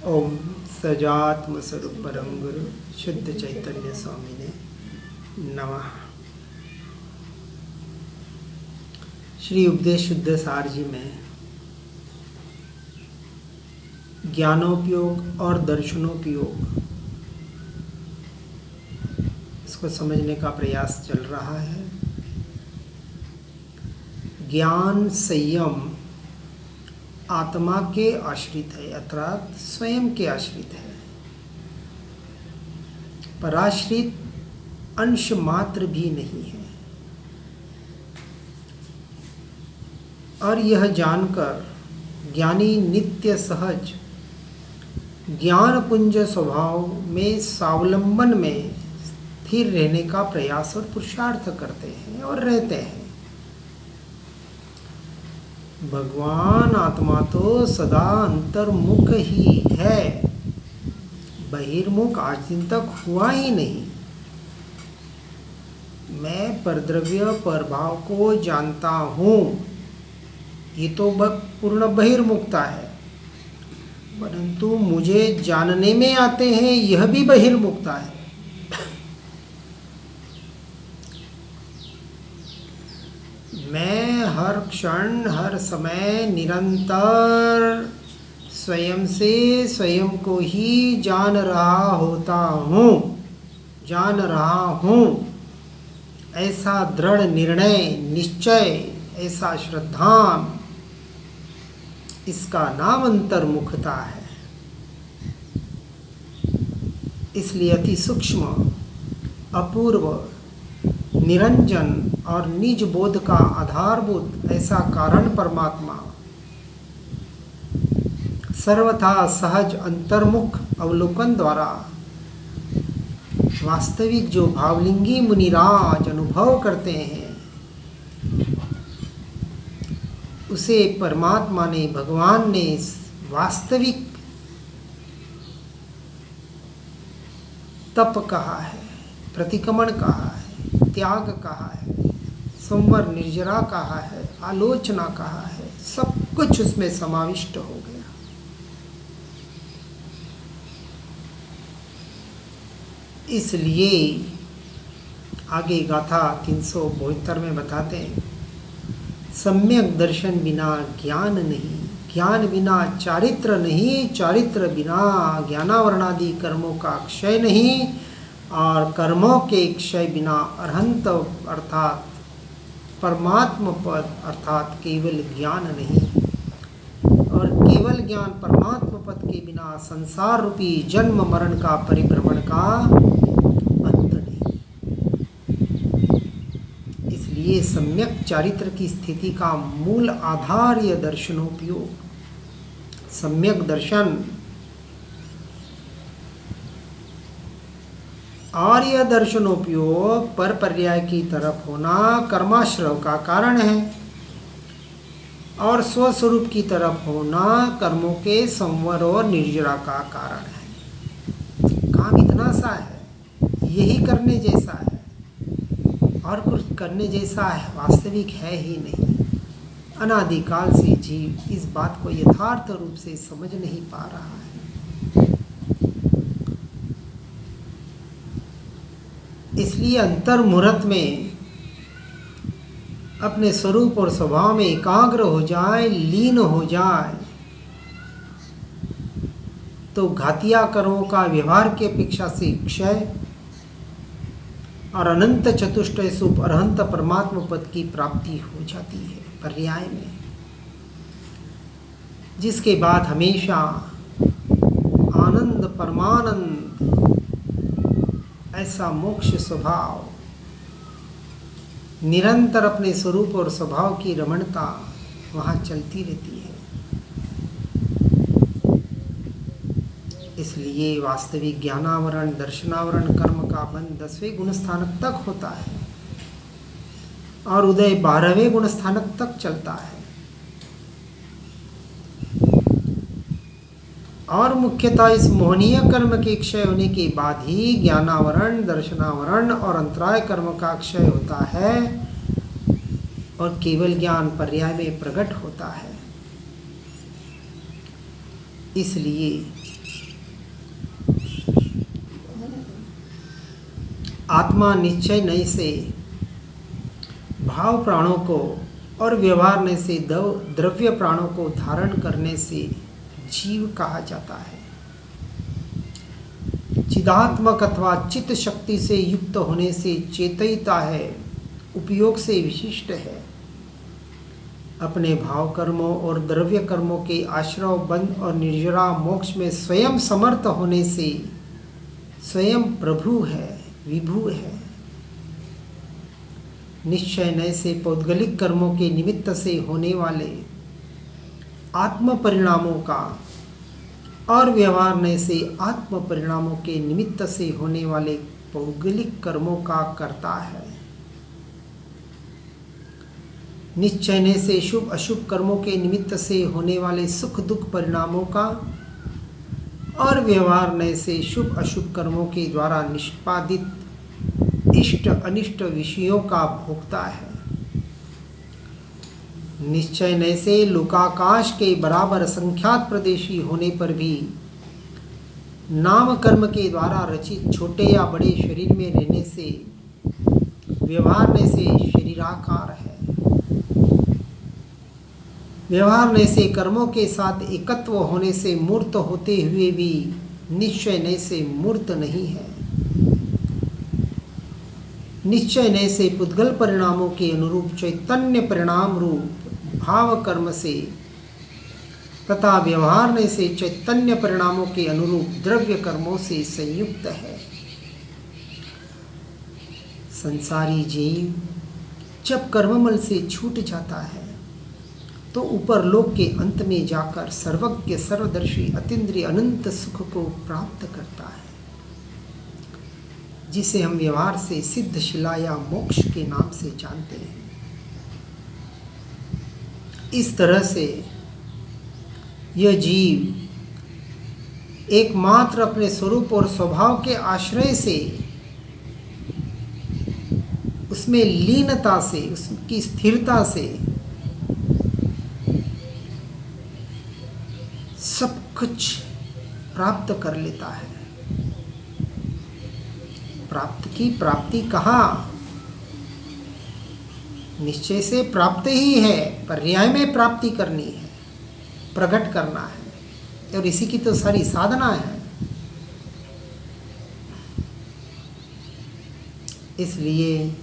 ओम सजात्म स्वरूप परम गुरु शुद्ध चैतन्य स्वामी ने नमः। श्री उपदेश शुद्ध सार जी में ज्ञानोपयोग और दर्शनोपयोग इसको समझने का प्रयास चल रहा है। ज्ञान संयम आत्मा के आश्रित है, अर्थात स्वयं के आश्रित है। पराश्रित अंश मात्र भी नहीं है। और यह जानकर ज्ञानी नित्य सहज ज्ञान पुंज स्वभाव में स्वावलंबन में स्थिर रहने का प्रयास और पुरुषार्थ करते हैं और रहते हैं। भगवान आत्मा तो सदा अंतर्मुख ही है, बहिर्मुख आज दिन तक हुआ ही नहीं। मैं परद्रव्य परभाव को जानता हूँ, ये तो पूर्ण बहिर्मुखता है, परंतु मुझे जानने में आते हैं, यह भी बहिर्मुखता है। मैं हर क्षण हर समय निरंतर स्वयं से स्वयं को ही जान रहा हूँ। ऐसा दृढ़ निर्णय निश्चय, ऐसा श्रद्धा, इसका नाम अंतर्मुखता है। इसलिए अति सूक्ष्म अपूर्व निरंजन और निज बोध का आधारभूत ऐसा कारण परमात्मा सर्वथा सहज अंतर्मुख अवलोकन द्वारा वास्तविक जो भावलिंगी मुनिराज अनुभव करते हैं, उसे परमात्मा ने, भगवान ने वास्तविक तप कहा है, प्रतिक्रमण कहा है, त्याग कहा है, संवर निर्जरा कहा है, आलोचना कहा है। सब कुछ उसमें समाविष्ट हो गया। इसलिए आगे गाथा 372 में बताते हैं, सम्यक दर्शन बिना ज्ञान नहीं, ज्ञान बिना चारित्र नहीं, चारित्र बिना ज्ञानावरणादि कर्मों का क्षय नहीं, और कर्मों के क्षय बिना अरहंत अर्थात परमात्म पद अर्थात केवल ज्ञान नहीं। और केवल ज्ञान परमात्म पद के बिना संसार रूपी जन्म मरण का परिभ्रमण का अंत नहीं। इसलिए सम्यक चारित्र की स्थिति का मूल आधार यह दर्शनोपयोग। सम्यक दर्शन और यह दर्शनोपयोग पर पर्याय की तरफ होना कर्माश्रव का कारण है, और स्वस्वरूप की तरफ होना कर्मों के संवर और निर्जरा का कारण है। काम इतना सा है, यही करने जैसा है, और कुछ करने जैसा है वास्तविक है ही नहीं। अनादिकाल से जीव इस बात को यथार्थ रूप से समझ नहीं पा रहा है। इसलिए अंतर्मुहूर्त में अपने स्वरूप और स्वभाव में एकाग्र हो जाए, लीन हो जाए, तो घातिया कर्मों का व्यवहार की अपेक्षा से क्षय और अनंत चतुष्टय सुख अरहंत परमात्मा पद की प्राप्ति हो जाती है पर्याय में, जिसके बाद हमेशा आनंद परमानंद ऐसा मोक्ष स्वभाव, निरंतर अपने स्वरूप और स्वभाव की रमणता वहाँ चलती रहती है। इसलिए वास्तविक ज्ञानावरण दर्शनावरण कर्म का बंध 10वें गुणस्थानक तक होता है और उदय 12वें गुणस्थानक तक चलता है। और मुख्यतः इस मोहनीय कर्म के क्षय होने के बाद ही ज्ञानावरण दर्शनावरण और अंतराय कर्म का क्षय होता है और केवल ज्ञान पर्याय में प्रकट होता है। इसलिए आत्मा निश्चय नय से भाव प्राणों को और व्यवहार ने से द्रव्य प्राणों को धारण करने से जीव कहा जाता है। चिदात्मक अथवा चित्त शक्ति से युक्त होने से चेतयिता है, उपयोग से विशिष्ट है। अपने भाव कर्मों और द्रव्य कर्मों के आश्रव बंध और निर्जरा मोक्ष में स्वयं समर्थ होने से स्वयं प्रभु है, विभु है। निश्चय नय से पौद्गलिक कर्मों के निमित्त से होने वाले आत्म परिणामों का और व्यवहार नय से आत्म परिणामों के निमित्त से होने वाले पौद्गलिक कर्मों का करता है। निश्चय नय से शुभ अशुभ कर्मों के निमित्त से होने वाले सुख दुख परिणामों का और व्यवहार नय से शुभ अशुभ कर्मों के द्वारा निष्पादित इष्ट अनिष्ट विषयों का भोगता है। निश्चय नय से लोकाकाश के बराबर संख्यात प्रदेशी होने पर भी नाम कर्म के द्वारा रचित छोटे या बड़े शरीर में रहने से व्यवहार नय से शरीराकार है। व्यवहार नय से कर्मों के साथ एकत्व होने से मूर्त होते हुए भी निश्चय नय से मूर्त नहीं है। निश्चय नय से पुद्गल परिणामों के अनुरूप चैतन्य परिणाम रूप भाव कर्म से तथा व्यवहार नय से चैतन्य परिणामों के अनुरूप द्रव्य कर्मों से संयुक्त है। संसारी जीव जब कर्ममल से छूट जाता है तो ऊपर लोक के अंत में जाकर सर्वज्ञ सर्वदर्शी अतीन्द्रिय अनंत सुख को प्राप्त करता है, जिसे हम व्यवहार से सिद्ध शिला या मोक्ष के नाम से जानते हैं। इस तरह से यह जीव एकमात्र अपने स्वरूप और स्वभाव के आश्रय से, उसमें लीनता से, उसकी स्थिरता से सब कुछ प्राप्त कर लेता है। प्राप्ति कहाँ? निश्चय से प्राप्त ही है, पर्याय में प्राप्ति करनी है, प्रकट करना है, और इसी की तो सारी साधना है। इसलिए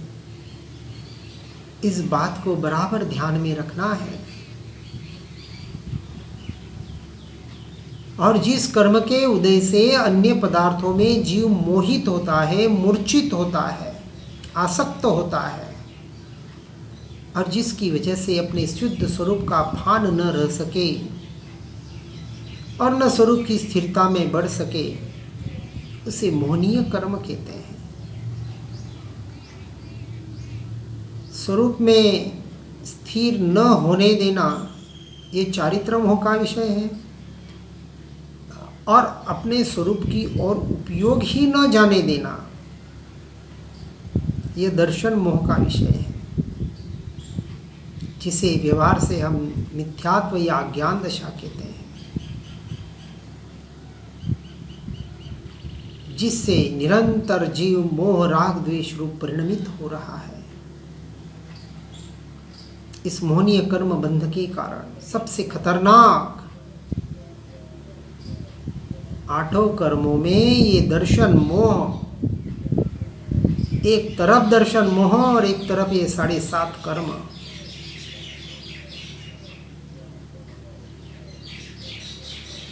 इस बात को बराबर ध्यान में रखना है। और जिस कर्म के उदय से अन्य पदार्थों में जीव मोहित होता है, मूर्छित होता है, आसक्त होता है, और जिसकी वजह से अपने शुद्ध स्वरूप का भान न रह सके और न स्वरूप की स्थिरता में बढ़ सके, उसे मोहनीय कर्म कहते हैं। स्वरूप में स्थिर न होने देना ये चारित्र मोह का विषय है, और अपने स्वरूप की ओर उपयोग ही न जाने देना ये दर्शन मोह का विषय है, जिसे व्यवहार से हम मिथ्यात्व या अज्ञान दशा कहते हैं, जिससे निरंतर जीव मोह राग द्वेष रूप परिणमित हो रहा है। इस मोहनीय कर्म बंध के कारण सबसे खतरनाक आठों कर्मों में ये दर्शन मोह, एक तरफ दर्शन मोह और एक तरफ ये 7.5 कर्म,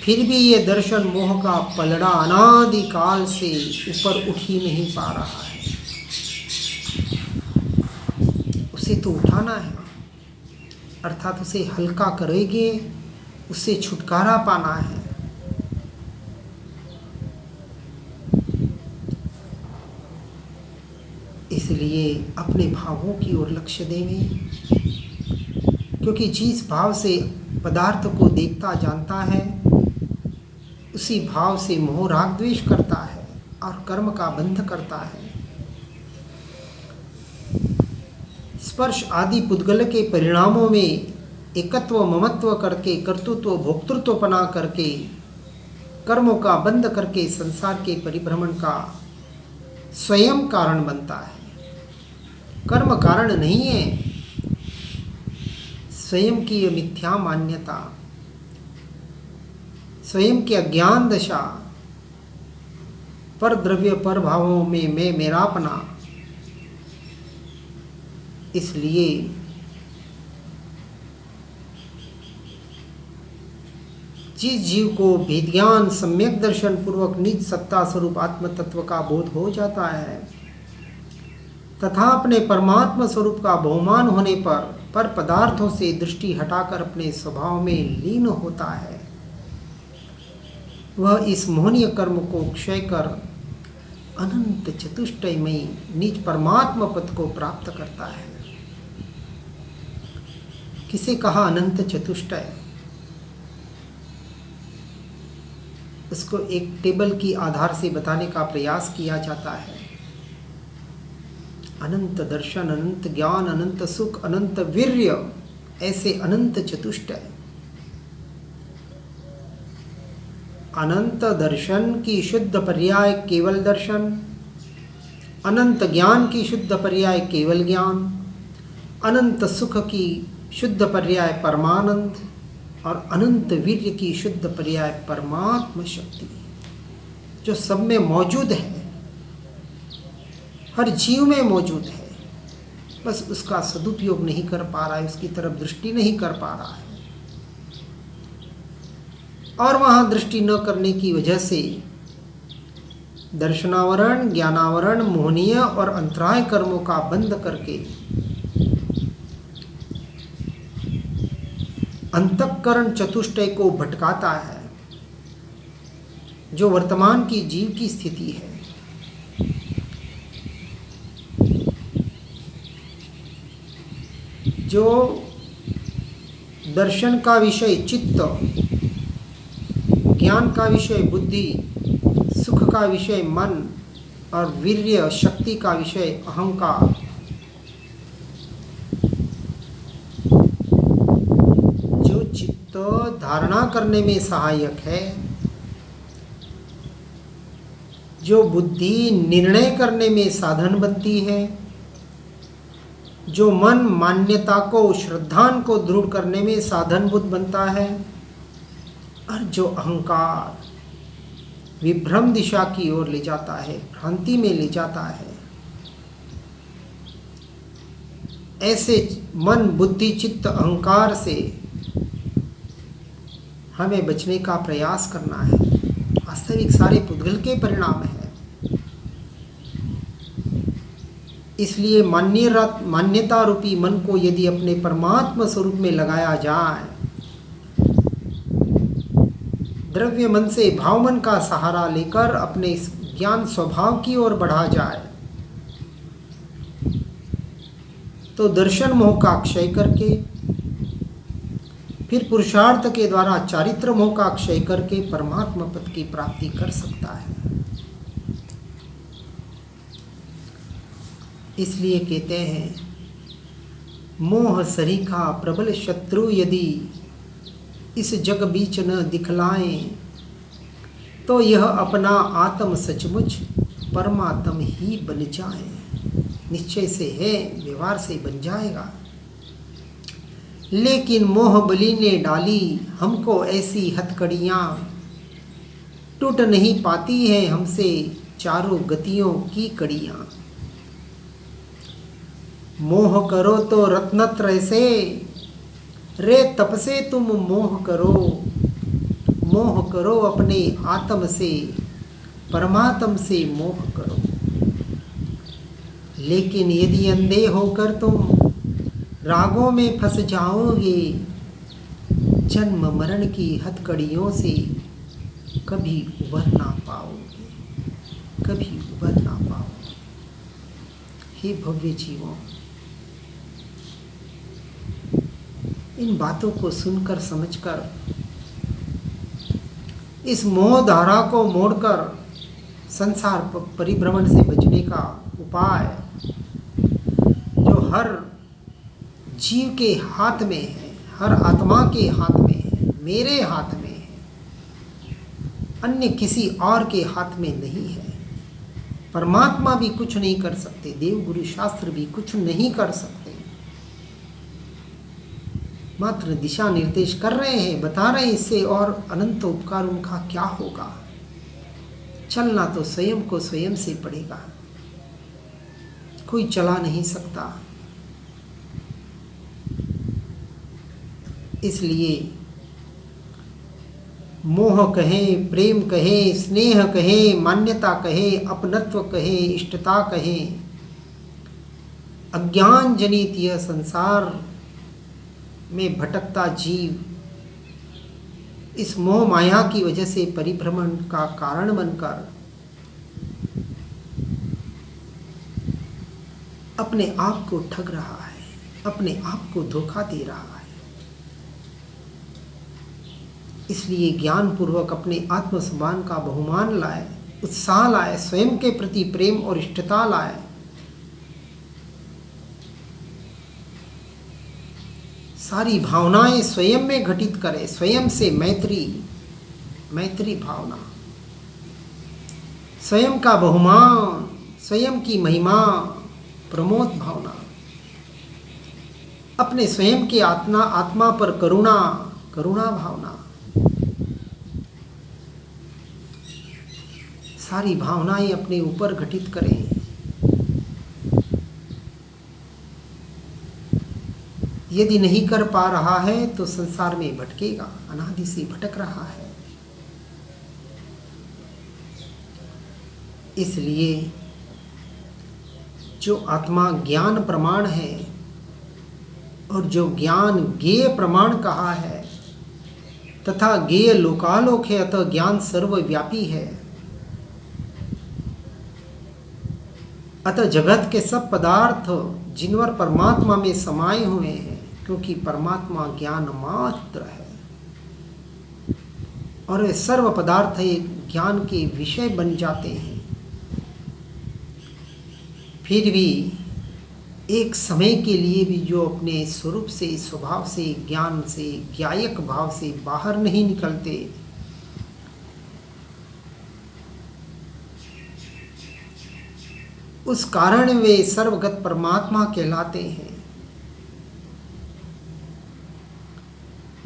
फिर भी ये दर्शन मोह का पलड़ा अनादिकाल से ऊपर उठ ही नहीं पा रहा है। उसे तो उठाना है, अर्थात उसे हल्का करेंगे, उससे छुटकारा पाना है। इसलिए अपने भावों की ओर लक्ष्य देवें, क्योंकि जिस भाव से पदार्थ को देखता जानता है, उसी भाव से मोह राग द्वेष करता है और कर्म का बंध करता है। स्पर्श आदि पुद्गल के परिणामों में एकत्व ममत्व करके, कर्तृत्व भोक्तृत्वपना करके, कर्मों का बंध करके संसार के परिभ्रमण का स्वयं कारण बनता है, कर्म कारण नहीं है। स्वयं की मिथ्या मान्यता, स्वयं की अज्ञान दशा, पर द्रव्य पर भावों में मैं मेरापना, इसलिए जिस जीव को भेद ज्ञान सम्यक दर्शन पूर्वक निज सत्ता स्वरूप आत्म तत्व का बोध हो जाता है तथा अपने परमात्मा स्वरूप का बहुमान होने पर पदार्थों से दृष्टि हटाकर अपने स्वभाव में लीन होता है, वह इस मोहनीय कर्म को क्षय कर अनंत चतुष्टयमयी निज परमात्मा पद को प्राप्त करता है। किसे कहा अनंत चतुष्टय? उसको एक टेबल की आधार से बताने का प्रयास किया जाता है। अनंत दर्शन, अनंत ज्ञान, अनंत सुख, अनंत वीर्य, ऐसे अनंत चतुष्टय। अनंत दर्शन की शुद्ध पर्याय केवल दर्शन, अनंत ज्ञान की शुद्ध पर्याय केवल ज्ञान, अनंत सुख की शुद्ध पर्याय परमानंद और अनंत वीर्य की शुद्ध पर्याय परमात्म शक्ति, जो सब में मौजूद है, हर जीव में मौजूद है, बस उसका सदुपयोग नहीं कर पा रहा है, उसकी तरफ दृष्टि नहीं कर पा रहा है। और वहाँ दृष्टि न करने की वजह से दर्शनावरण, ज्ञानावरण, मोहनीय और अंतराय कर्मों का बंद करके अंतःकरण चतुष्टय को भटकाता है, जो वर्तमान की जीव की स्थिति है। जो दर्शन का विषय चित्त, ज्ञान का विषय बुद्धि, सुख का विषय मन और वीर्य शक्ति का विषय अहंकार, जो चित्त धारणा करने में सहायक है, जो बुद्धि निर्णय करने में साधन बनती है, जो मन मान्यता को, श्रद्धान को दृढ़ करने में साधनभूत बनता है, और जो अहंकार विभ्रम दिशा की ओर ले जाता है, भ्रांति में ले जाता है, ऐसे मन, बुद्धि, चित्त, अहंकार से हमें बचने का प्रयास करना है। वास्तविक सारे पुद्गल के परिणाम है। इसलिए मान्यता रूपी मन को यदि अपने परमात्मा स्वरूप में लगाया जाए, द्रव्य मन से भाव मन का सहारा लेकर अपने ज्ञान स्वभाव की ओर बढ़ा जाए, तो दर्शन मोह का क्षय करके फिर पुरुषार्थ के द्वारा चारित्र मोह का क्षय करके परमात्मा पद की प्राप्ति कर सकता है। इसलिए कहते हैं, मोह सरीखा प्रबल शत्रु यदि इस जग बीच न दिखलाएं, तो यह अपना आत्म सचमुच परमात्म ही बन जाए। निश्चय से है, व्यवहार से बन जाएगा। लेकिन मोह बली ने डाली हमको ऐसी हथकड़ियाँ, टूट नहीं पाती हैं हमसे चारों गतियों की कड़ियाँ। मोह करो तो रत्नत्रय से, रे तप से तुम मोह करो। मोह करो अपने आत्म से, परमात्म से मोह करो। लेकिन यदि अंधे होकर तुम रागों में फंस जाओगे, जन्म मरण की हथकड़ियों से कभी उबर ना पाओगे, कभी उबर ना पाओगे। हे भव्य जीवों, इन बातों को सुनकर समझकर इस मोह धारा को मोड़कर संसार परिभ्रमण से बचने का उपाय जो हर जीव के हाथ में है, हर आत्मा के हाथ में है, मेरे हाथ में है, अन्य किसी और के हाथ में नहीं है। परमात्मा भी कुछ नहीं कर सकते, देव गुरु शास्त्र भी कुछ नहीं कर सकते, मात्र दिशा निर्देश कर रहे हैं, बता रहे हैं इससे और अनंत उपकार उनका क्या होगा। चलना तो स्वयं को स्वयं से पड़ेगा, कोई चला नहीं सकता। इसलिए मोह कहे, प्रेम कहे, स्नेह कहे, मान्यता कहे, अपनत्व कहे, इष्टता कहे, अज्ञान जनित यह संसार में भटकता जीव इस मोह माया की वजह से परिभ्रमण का कारण बनकर अपने आप को ठग रहा है, अपने आप को धोखा दे रहा है। इसलिए ज्ञान पूर्वक अपने आत्मसम्मान का बहुमान लाए, उत्साह लाए, स्वयं के प्रति प्रेम और इष्टता लाए, सारी भावनाएं स्वयं में घटित करे, स्वयं से मैत्री भावना, स्वयं का बहुमान, स्वयं की महिमा, प्रमोद भावना, अपने स्वयं की आत्मा पर करुणा भावना, सारी भावनाएं अपने ऊपर घटित करें। यदि नहीं कर पा रहा है तो संसार में भटकेगा, अनादि से भटक रहा है। इसलिए जो आत्मा ज्ञान प्रमाण है और जो ज्ञान ज्ञेय प्रमाण कहा है तथा ज्ञेय लोकालोक है, अतः ज्ञान सर्वव्यापी है। अतः जगत के सब पदार्थ जिनवर परमात्मा में समाये हुए हैं, क्योंकि परमात्मा ज्ञान मात्र है और वे सर्व पदार्थ ज्ञान के विषय बन जाते हैं। फिर भी एक समय के लिए भी जो अपने स्वरूप से, स्वभाव से, ज्ञान से, ज्ञायक भाव से बाहर नहीं निकलते, उस कारण वे सर्वगत परमात्मा कहलाते हैं।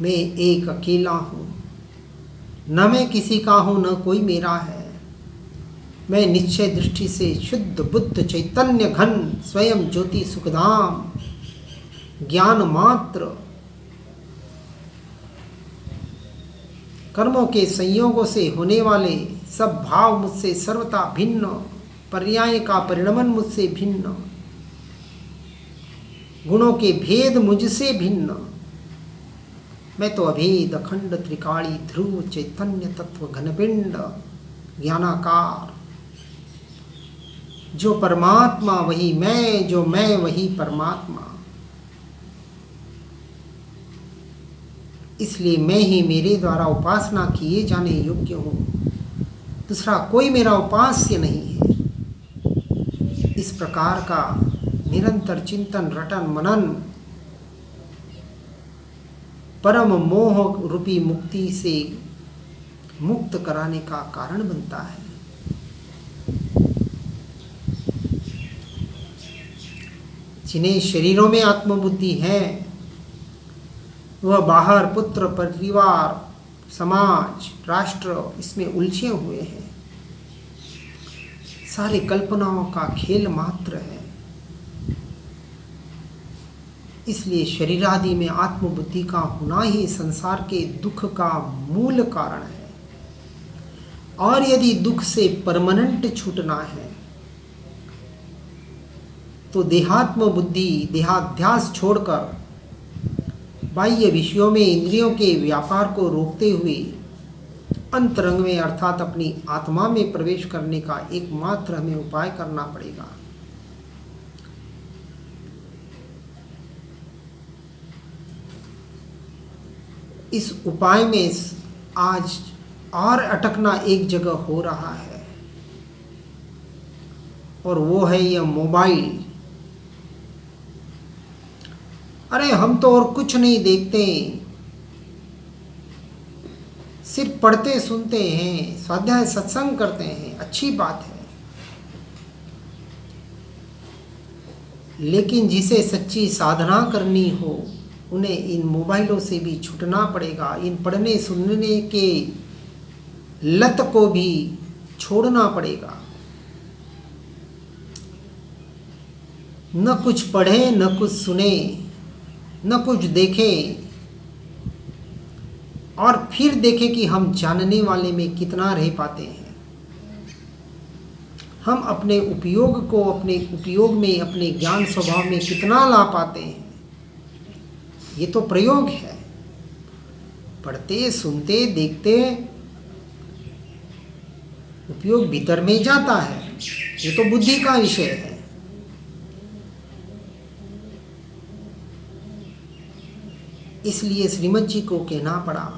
मैं एक अकेला हूँ, न मैं किसी का हूँ, न कोई मेरा है। मैं निश्चय दृष्टि से शुद्ध बुद्ध चैतन्य घन स्वयं ज्योति सुखधाम ज्ञान मात्र, कर्मों के संयोगों से होने वाले सब भाव मुझसे सर्वथा भिन्न, पर्याय का परिणमन मुझसे भिन्न, गुणों के भेद मुझसे भिन्न। मैं तो अभेद अखंड त्रिकाली ध्रुव चैतन्य तत्व घनपिंड ज्ञानाकार, जो परमात्मा वही मैं, जो मैं वही परमात्मा। इसलिए मैं ही मेरे द्वारा उपासना किए जाने योग्य हूँ, दूसरा कोई मेरा उपास्य नहीं है। इस प्रकार का निरंतर चिंतन, रटन, मनन परम मोह रूपी मुक्ति से मुक्त कराने का कारण बनता है। जिन्हें शरीरों में आत्मबुद्धि है वह बाहर पुत्र, परिवार, समाज, राष्ट्र इसमें उलझे हुए हैं। सारी कल्पनाओं का खेल मात्र है। इसलिए शरीर आदि में आत्मबुद्धि का होना ही संसार के दुख का मूल कारण है। और यदि दुख से परमानेंट छूटना है तो देहात्म बुद्धि, देहाध्यास छोड़कर बाह्य विषयों में इंद्रियों के व्यापार को रोकते हुए अंतरंग में अर्थात अपनी आत्मा में प्रवेश करने का एकमात्र हमें उपाय करना पड़ेगा। इस उपाय में आज और अटकना एक जगह हो रहा है और वो है यह मोबाइल। अरे हम तो और कुछ नहीं देखते, सिर्फ पढ़ते सुनते हैं, स्वाध्याय सत्संग करते हैं, अच्छी बात है, लेकिन जिसे सच्ची साधना करनी हो उन्हें इन मोबाइलों से भी छूटना पड़ेगा, इन पढ़ने सुनने के लत को भी छोड़ना पड़ेगा। न कुछ पढ़े, न कुछ सुने, न कुछ देखे और फिर देखें कि हम जानने वाले में कितना रह पाते हैं। हम अपने उपयोग को अपने उपयोग में, अपने ज्ञान स्वभाव में कितना ला पाते हैं। ये तो प्रयोग है। पढ़ते, सुनते, देखते, उपयोग भीतर में जाता है। ये तो बुद्धि का विषय है। इसलिए श्रीमद जी को कहना पड़ा,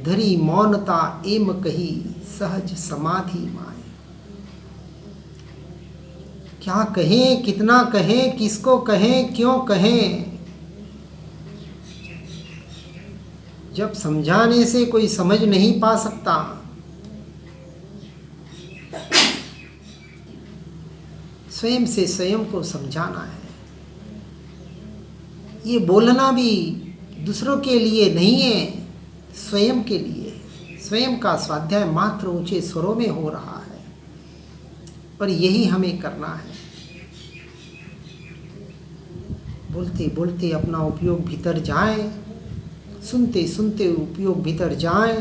धरी मौनता एम कही सहज समाधि माय। क्या कहें, कितना कहें, किसको कहें, क्यों कहें? जब समझाने से कोई समझ नहीं पा सकता, स्वयं से स्वयं को समझाना है। ये बोलना भी दूसरों के लिए नहीं है, स्वयं के लिए। स्वयं का स्वाध्याय मात्र ऊंचे स्वरों में हो रहा है, पर यही हमें करना है। बोलते बोलते अपना उपयोग भीतर जाए, सुनते सुनते उपयोग भीतर जाए,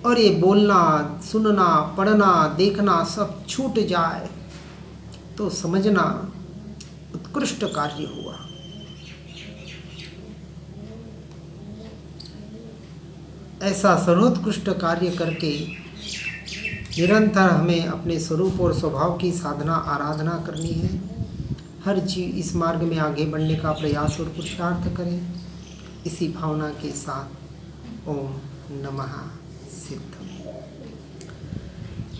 और ये बोलना, सुनना, पढ़ना, देखना सब छूट जाए तो समझना उत्कृष्ट कार्य हुआ। ऐसा सर्वोत्कृष्ट कार्य करके निरंतर हमें अपने स्वरूप और स्वभाव की साधना, आराधना करनी है। हर जीव इस मार्ग में आगे बढ़ने का प्रयास और पुरुषार्थ करें। इसी भावना के साथ ओम नमः सिद्धम।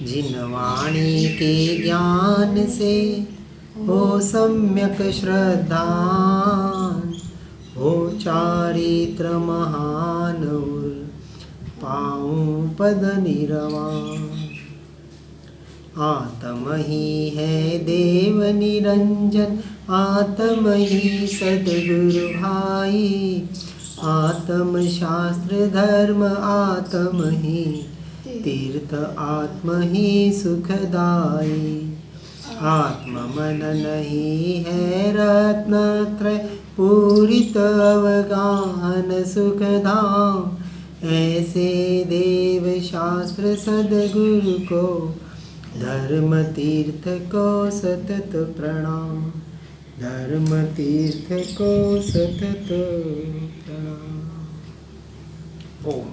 जिन वाणी के ज्ञान से हो सम्यक श्रद्धा, हो चारित्र महान पाऊं पद निरवान। आत्म ही है देव निरंजन, आत्म ही सद्गुरु भाई। आत्म शास्त्र धर्म, आत्म ही तीर्थ, आत्म ही सुखदाई। आत्म मन नहीं है रत्नत्रय, पूरित अवगाहन सुखधाम। ऐसे देव शास्त्र सद्गुरु को, धर्म तीर्थ को सतत प्रणाम। धर्म तीर्थ को सतत प्रणाम। ओम।